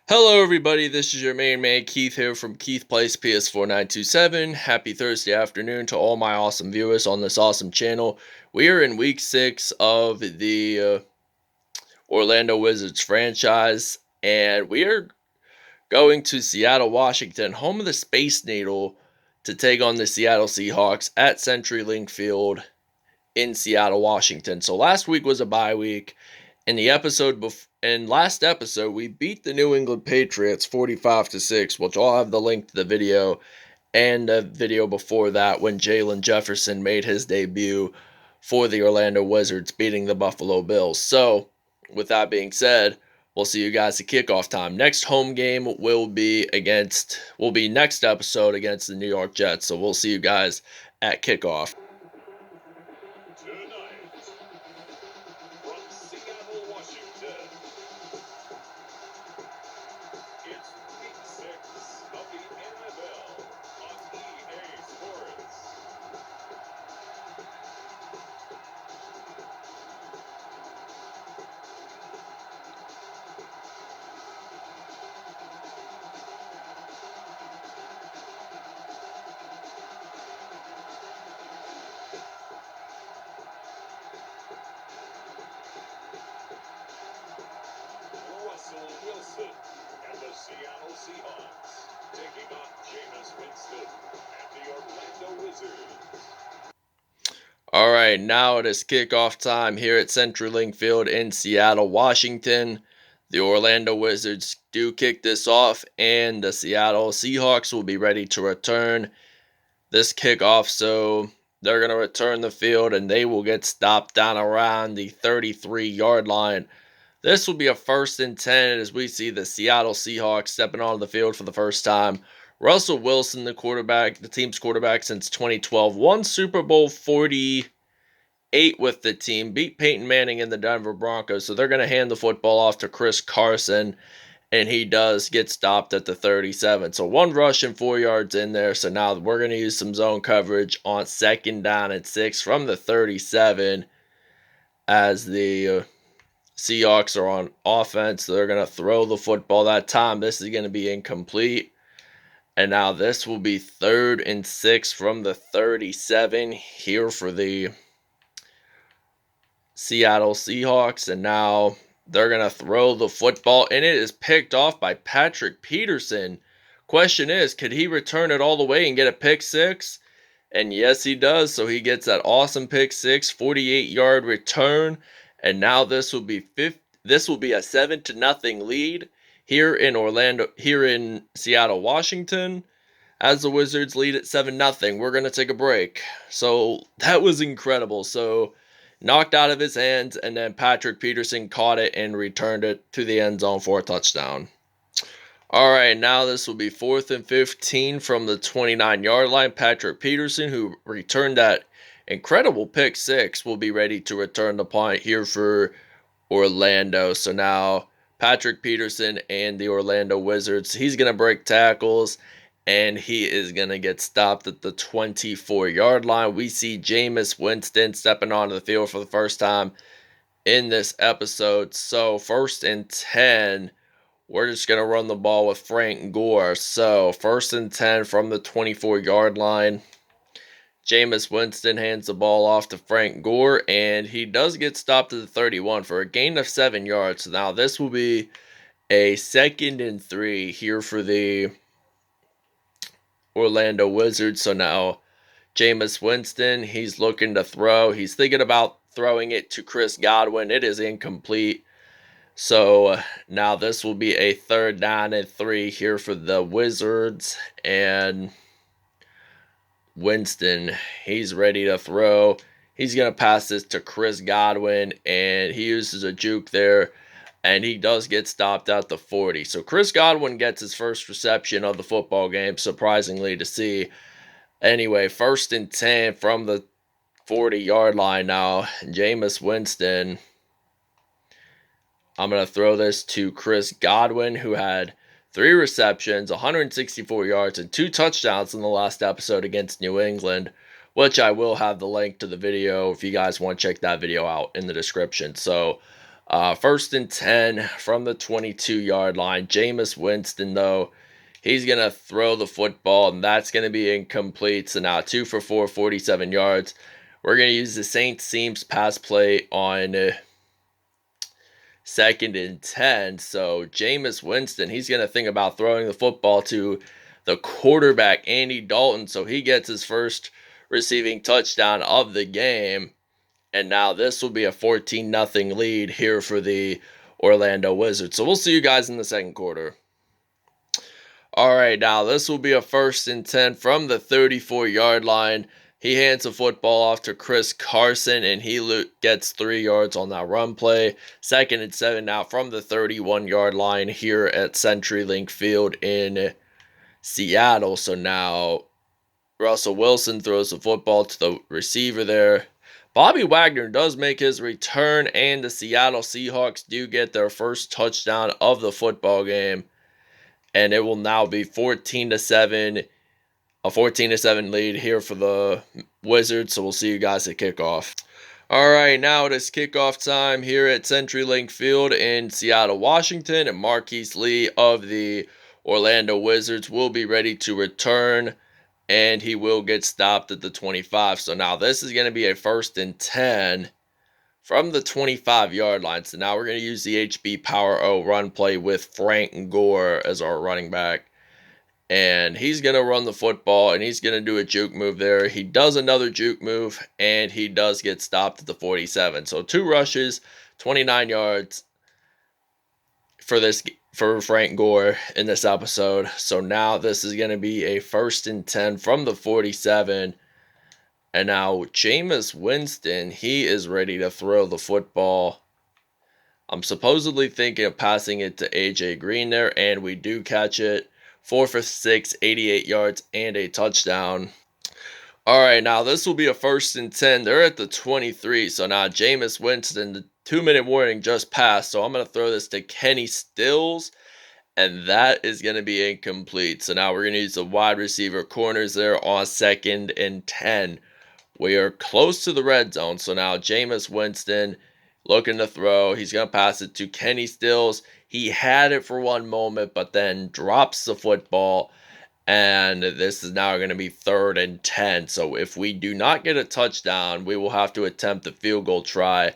Hello everybody, this is your main man Keith here from Keith Plays PS4927. Happy Thursday afternoon to all my awesome viewers on this awesome channel. We are in week 6 of the Orlando Wizards franchise, and we are going to Seattle, Washington, home of the Space Needle, to take on the Seattle Seahawks at CenturyLink Field in Seattle, Washington. So last week was a bye week. In last episode, we beat the New England Patriots 45-6, which I'll have the link to the video and a video before that when Jaylon Jefferson made his debut for the Orlando Wizards, beating the Buffalo Bills. So, with that being said, we'll see you guys at kickoff time. Next home game will be next episode against the New York Jets. So we'll see you guys at kickoff. Tonight, from Seattle, Washington, it's week 6 of the NFL on EA Sports. Wilson and the Seattle Seahawks taking on Jameis, Winston and the Orlando Wizards. Alright, now it is kickoff time here at CenturyLink Field in Seattle, Washington. The Orlando Wizards do kick this off, and the Seattle Seahawks will be ready to return this kickoff. So they're going to return the field, and they will get stopped down around the 33-yard line. This will be a 1st and 10 as we see the Seattle Seahawks stepping onto the field for the first time. Russell Wilson, the team's quarterback since 2012, won Super Bowl 48 with the team, beat Peyton Manning in the Denver Broncos. So they're going to hand the football off to Chris Carson, and he does get stopped at the 37. So 1 rush and 4 yards in there. So now we're going to use some zone coverage on 2nd down and 6 from the 37 as the Seahawks are on offense. They're going to throw the football that time. This is going to be incomplete. And now this will be 3rd and 6 from the 37 here for the Seattle Seahawks. And now they're going to throw the football, and it is picked off by Patrick Peterson. Question is, could he return it all the way and get a pick 6? And yes, he does. So he gets that awesome pick 6, 48-yard return. And now this will be a 7-0 lead here in Seattle, Washington, as the Wizards lead at 7-0. We're going to take a break. So that was incredible. So knocked out of his hands, and then Patrick Peterson caught it and returned it to the end zone for a touchdown. All right, now this will be 4th and 15 from the 29-yard line. Patrick Peterson, who returned that incredible pick 6, will be ready to return the punt here for Orlando. So now Patrick Peterson and the Orlando Wizards, he's going to break tackles, and he is going to get stopped at the 24-yard line. We see Jameis Winston stepping onto the field for the first time in this episode. So 1st and 10, we're just going to run the ball with Frank Gore. So 1st and 10 from the 24-yard line. Jameis Winston hands the ball off to Frank Gore, and he does get stopped at the 31 for a gain of 7 yards. So now this will be a 2nd and 3 here for the Orlando Wizards. So now Jameis Winston, he's looking to throw. He's thinking about throwing it to Chris Godwin. It is incomplete. So now this will be a 3rd down and 3 here for the Wizards, and Winston, he's ready to throw. He's going to pass this to Chris Godwin, and he uses a juke there, and he does get stopped at the 40. So Chris Godwin gets his first reception of the football game, surprisingly to see. Anyway, 1st and 10 from the 40-yard line now. Jameis Winston, I'm going to throw this to Chris Godwin, who had 3 receptions, 164 yards, and 2 touchdowns in the last episode against New England, which I will have the link to the video if you guys want to check that video out in the description. So First and 10 from the 22-yard line. Jameis Winston, though, he's going to throw the football, and that's going to be incomplete. So now 2 for 4, 47 yards. We're going to use the Saints seams pass play on second and 10. So Jameis Winston, he's going to think about throwing the football to the quarterback, Andy Dalton. So he gets his first receiving touchdown of the game. And now this will be a 14-0 lead here for the Orlando Wizards. So we'll see you guys in the second quarter. All right, now this will be a 1st and 10 from the 34-yard line. He hands the football off to Chris Carson, and he gets 3 yards on that run play. 2nd and 7 now from the 31-yard line here at CenturyLink Field in Seattle. So now Russell Wilson throws the football to the receiver there. Bobby Wagner does make his return, and the Seattle Seahawks do get their first touchdown of the football game. And it will now be 14-7, a 14-7 lead here for the Wizards. So we'll see you guys at kickoff. All right, now it is kickoff time here at CenturyLink Field in Seattle, Washington. And Marquise Lee of the Orlando Wizards will be ready to return, and he will get stopped at the 25. So now this is going to be a 1st and 10 from the 25-yard line. So now we're going to use the HB Power O run play with Frank Gore as our running back. And he's going to run the football, and he's going to do a juke move there. He does another juke move, and he does get stopped at the 47. So 2 rushes, 29 yards for Frank Gore in this episode. So now this is going to be a 1st and 10 from the 47. And now Jameis Winston, he is ready to throw the football. I'm supposedly thinking of passing it to AJ Green there, and we do catch it. 4 for 6, 88 yards, and a touchdown. All right, now this will be a 1st and 10. They're at the 23, so now Jameis Winston, the 2-minute warning just passed, so I'm going to throw this to Kenny Stills, and that is going to be incomplete. So now we're going to use the wide receiver corners there on 2nd and 10. We are close to the red zone, so now Jameis Winston looking to throw. He's going to pass it to Kenny Stills. He had it for one moment, but then drops the football. And this is now going to be 3rd and 10. So if we do not get a touchdown, we will have to attempt the field goal try.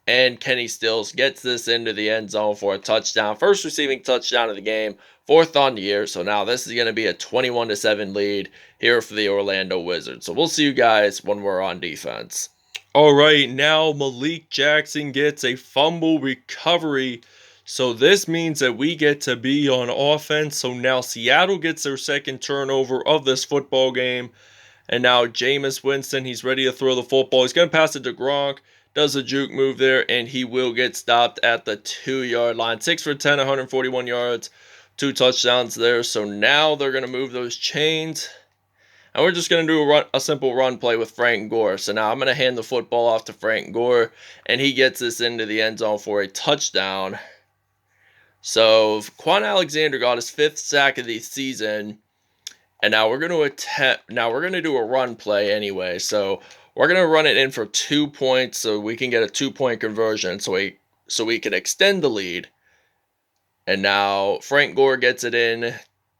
And Kenny Stills gets this into the end zone for a touchdown. First receiving touchdown of the game. 4th on the year. So now this is going to be a 21-7 lead here for the Orlando Wizards. So we'll see you guys when we're on defense. All right, now Malik Jackson gets a fumble recovery. So this means that we get to be on offense. So now Seattle gets their 2nd turnover of this football game. And now Jameis Winston, he's ready to throw the football. He's going to pass it to Gronk. Does a juke move there, and he will get stopped at the 2-yard line. 6 for 10, 141 yards. 2 touchdowns there. So now they're going to move those chains. And we're just going to do a simple run play with Frank Gore. So now I'm going to hand the football off to Frank Gore, and he gets this into the end zone for a touchdown. So Kwon Alexander got his 5th sack of the season, and now we're going to do a run play anyway. So we're going to run it in for 2 points so we can get a 2-point conversion so we can extend the lead. And now Frank Gore gets it in,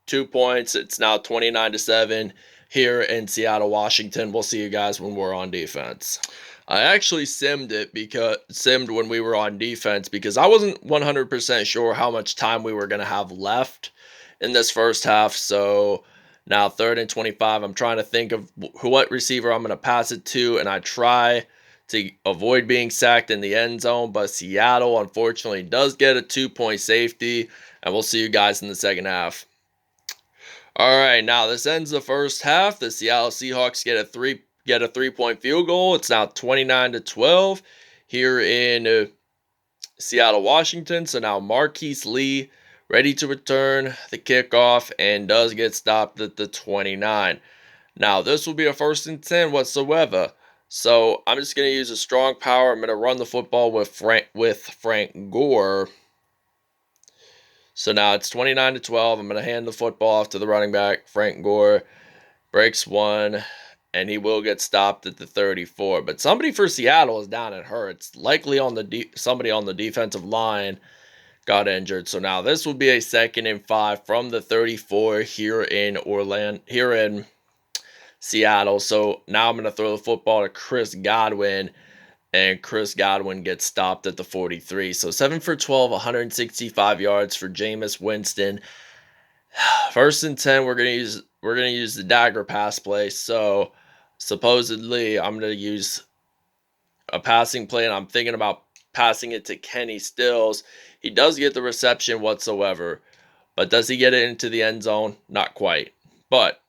2 points. It's now 29-7 here in Seattle, Washington. We'll see you guys when we're on defense. I actually simmed when we were on defense because I wasn't 100% sure how much time we were going to have left in this first half. So now 3rd and 25, I'm trying to think of what receiver I'm going to pass it to, and I try to avoid being sacked in the end zone, but Seattle unfortunately does get a 2-point safety, and we'll see you guys in the second half. All right, now this ends the first half. The Seattle Seahawks get a 3-point field goal. It's now 29-12 here in Seattle, Washington. So now Marquise Lee ready to return the kickoff and does get stopped at the 29. Now this will be a 1st and 10 whatsoever. So I'm just going to use a strong power. I'm going to run the football with Frank Gore. So now it's 29-12. I'm going to hand the football off to the running back, Frank Gore. Breaks one. and he will get stopped at the 34. But somebody for Seattle is down and hurt. It's likely on the somebody on the defensive line got injured. So now this will be a 2nd and 5 from the 34 here in Seattle. So now I'm going to throw the football to Chris Godwin, and Chris Godwin gets stopped at the 43. So 7 for 12, 165 yards for Jameis Winston. 1st and 10, we're gonna use the dagger pass play. So supposedly I'm gonna use a passing play, and I'm thinking about passing it to Kenny Stills. He does get the reception whatsoever, but does he get it into the end zone? Not quite. But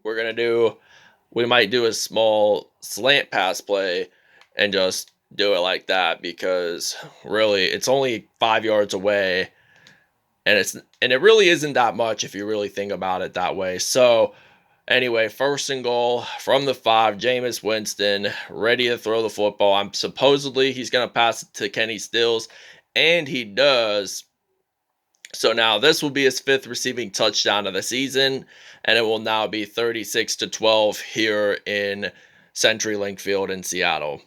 we might do a small slant pass play and just do it like that, because really it's only 5 yards away, and it really isn't that much if you really think about it that way. So anyway, 1st and goal from the 5, Jameis Winston ready to throw the football. Supposedly he's going to pass it to Kenny Stills, and he does. So now this will be his 5th receiving touchdown of the season, and it will now be 36-12 here in CenturyLink Field in Seattle.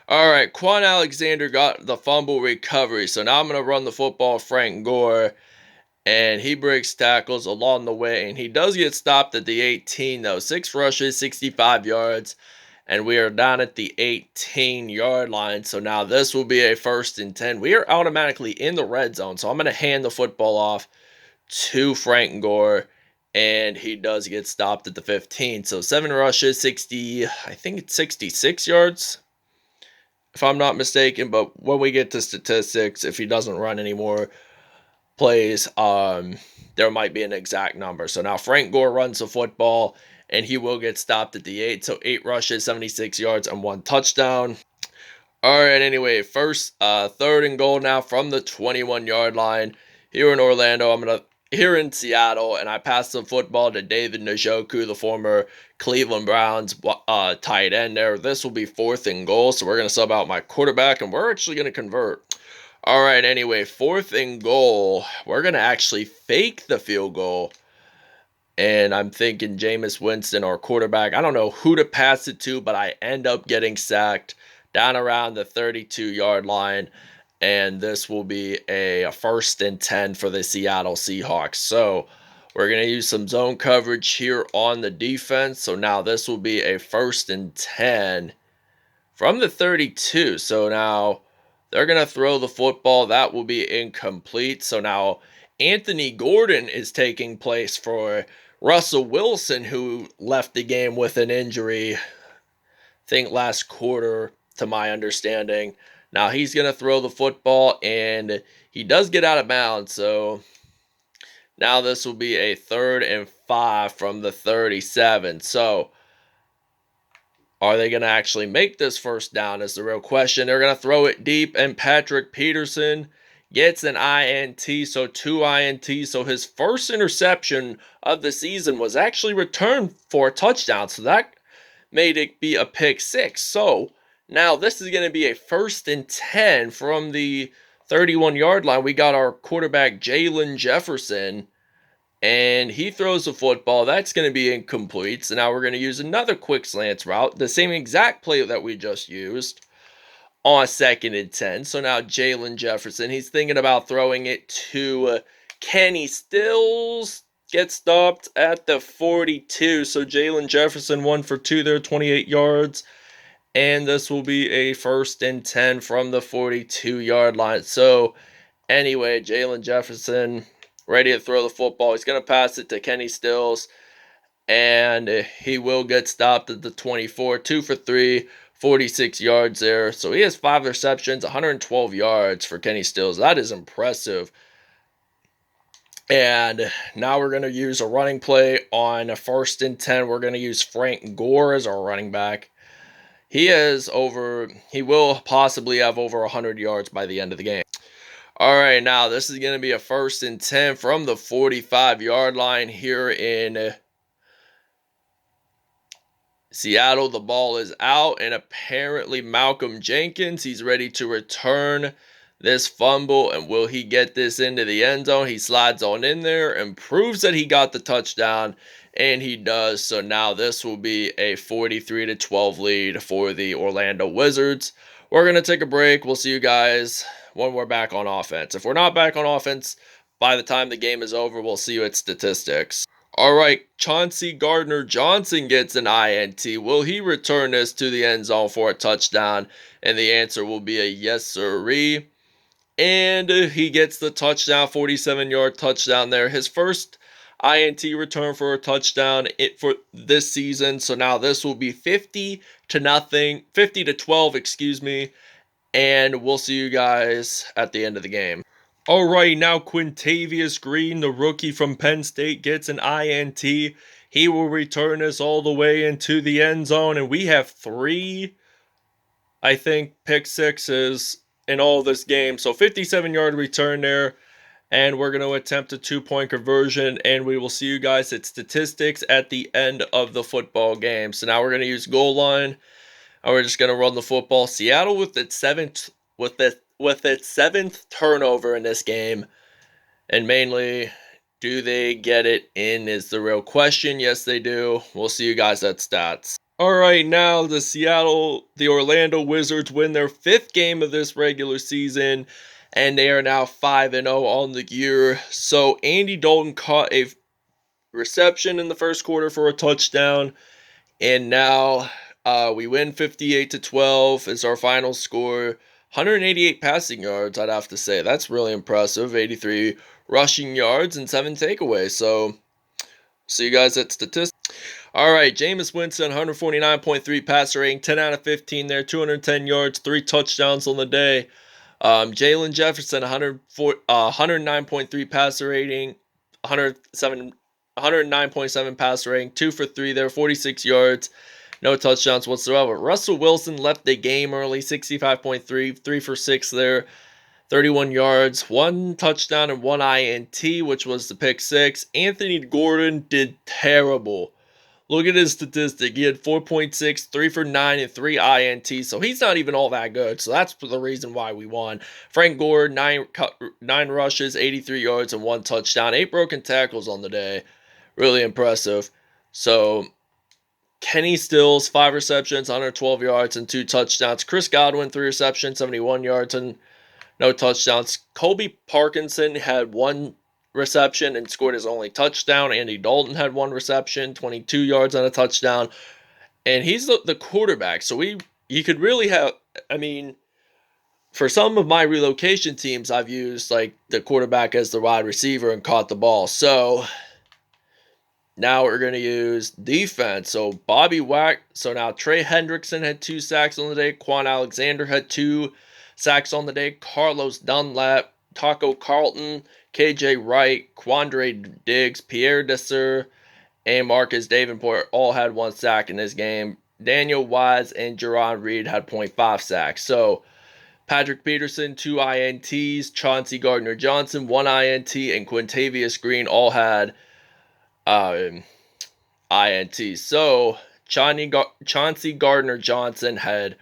All right, Kwon Alexander got the fumble recovery. So now I'm going to run the football, Frank Gore, and he breaks tackles along the way, and he does get stopped at the 18, though. 6 rushes, 65 yards, and we are down at the 18-yard line. So now this will be a 1st and 10. We are automatically in the red zone, so I'm going to hand the football off to Frank Gore, and he does get stopped at the 15. So 7 rushes, 66 yards, if I'm not mistaken. But when we get to statistics, if he doesn't run any more plays, there might be an exact number. So now Frank Gore runs the football, and he will get stopped at the 8. So 8 rushes, 76 yards, and 1 touchdown. All right, anyway, 3rd and goal now from the 21-yard line here in Orlando. Here in Seattle, and I pass the football to David Njoku, the former Cleveland Browns tight end there. This will be 4th and goal, so we're going to sub out my quarterback, and we're actually going to convert. All right, anyway, 4th and goal. We're going to actually fake the field goal, and I'm thinking Jameis Winston, our quarterback. I don't know who to pass it to, but I end up getting sacked down around the 32-yard line. And this will be a 1st and 10 for the Seattle Seahawks. So we're going to use some zone coverage here on the defense. So now this will be a 1st and 10 from the 32. So now they're going to throw the football. That will be incomplete. So now Anthony Gordon is taking place for Russell Wilson, who left the game with an injury, I think last quarter, to my understanding. Now he's going to throw the football, and he does get out of bounds. So now this will be a 3rd and 5 from the 37. So are they going to actually make this 1st down is the real question. They're going to throw it deep, and Patrick Peterson gets an INT, so 2 INTs. So his 1st interception of the season was actually returned for a touchdown. So that made it be a pick 6. So now this is going to be a 1st and 10 from the 31-yard line. We got our quarterback Jaylon Jefferson, and he throws the football. That's going to be incomplete. So now we're going to use another quick slants route, the same exact play that we just used on 2nd and 10. So now Jaylon Jefferson, he's thinking about throwing it to Kenny Stills. Gets stopped at the 42. So Jaylon Jefferson 1 for 2 there, 28 yards. And this will be a 1st and 10 from the 42-yard line. So anyway, Jaylon Jefferson ready to throw the football. He's going to pass it to Kenny Stills, and he will get stopped at the 24. 2 for 3, 46 yards there. So he has 5 receptions, 112 yards for Kenny Stills. That is impressive. And now we're going to use a running play on a 1st and 10. We're going to use Frank Gore as our running back. He will possibly have over 100 yards by the end of the game. All right, now this is going to be a 1st and 10 from the 45-yard line here in Seattle. The ball is out, and apparently Malcolm Jenkins, he's ready to return this fumble, and will he get this into the end zone? He slides on in there and proves that he got the touchdown, and he does. So now this will be a 43-12 lead for the Orlando Wizards. We're going to take a break. We'll see you guys when we're back on offense. If we're not back on offense, by the time the game is over, we'll see you at statistics. All right, Chauncey Gardner-Johnson gets an INT. Will he return this to the end zone for a touchdown? And the answer will be a yes, sirree. And he gets the touchdown, 47-yard touchdown there. His first INT return for a touchdown for this season. So now this will be 50-12, excuse me. And we'll see you guys at the end of the game. All right, now Quintavious Green, the rookie from Penn State, gets an INT. He will return us all the way into the end zone, and we have 3, I think, pick sixes in all this game. So 57-yard return there, and we're going to attempt a 2-point conversion, and we will see you guys at statistics at the end of the football game. So now we're going to use goal line, and we're just going to run the football. Seattle with its seventh turnover in this game, and mainly, do they get it in is the real question. Yes, they do. We'll see you guys at stats. All right, now the Orlando Wizards win their 5th game of this regular season, and they are now 5-0 on the year. So Andy Dalton caught a reception in the first quarter for a touchdown, and now we win 58-12 is our final score. 188 passing yards, I'd have to say. That's really impressive. 83 rushing yards and 7 takeaways. So, see you guys at statistics. All right, Jameis Winston, 149.3 passer rating, 10 out of 15 there, 210 yards, 3 touchdowns on the day. Jaylon Jefferson, 109.3 passer rating, 109.7 passer rating, 2 for 3 there, 46 yards. No touchdowns whatsoever. Russell Wilson left the game early, 65.3, 3 for 6 there, 31 yards, 1 touchdown and 1 INT, which was the pick 6. Anthony Gordon did terrible. Look at his statistic. He had 4.6, 3 for 9, and 3 INT, so he's not even all that good. So that's the reason why we won. Frank Gore, 9 rushes, 83 yards, and 1 touchdown. 8 broken tackles on the day. Really impressive. So Kenny Stills, 5 receptions, 112 yards, and 2 touchdowns. Chris Godwin, 3 receptions, 71 yards, and no touchdowns. Colby Parkinson had 1 reception and scored his only touchdown. Andy Dalton had 1 reception, 22 yards and a touchdown. And he's the quarterback. So you could really have, I mean, for some of my relocation teams, I've used like the quarterback as the wide receiver and caught the ball. So now we're going to use defense. So now Trey Hendrickson had 2 sacks on the day. Kwon Alexander had 2 sacks on the day. Carlos Dunlap, Taco Carlton, KJ Wright, Quandre Diggs, Pierre Desir, and Marcus Davenport all had 1 sack in this game. Daniel Wise and Jerron Reed had 0.5 sacks. So Patrick Peterson, 2 INTs, Chauncey Gardner-Johnson, 1 INT, and Quintavious Green all had INTs. So Chauncey Gardner-Johnson had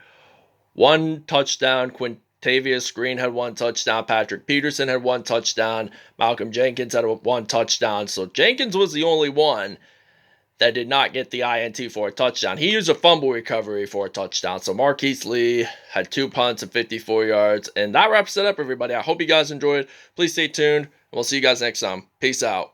1 touchdown. Quintavious Green had 1 touchdown. Patrick Peterson had 1 touchdown. Malcolm Jenkins had 1 touchdown. So Jenkins was the only one that did not get the INT for a touchdown. He used a fumble recovery for a touchdown. So Marquise Lee had 2 punts and 54 yards. And that wraps it up, everybody. I hope you guys enjoyed. Please stay tuned. And we'll see you guys next time. Peace out.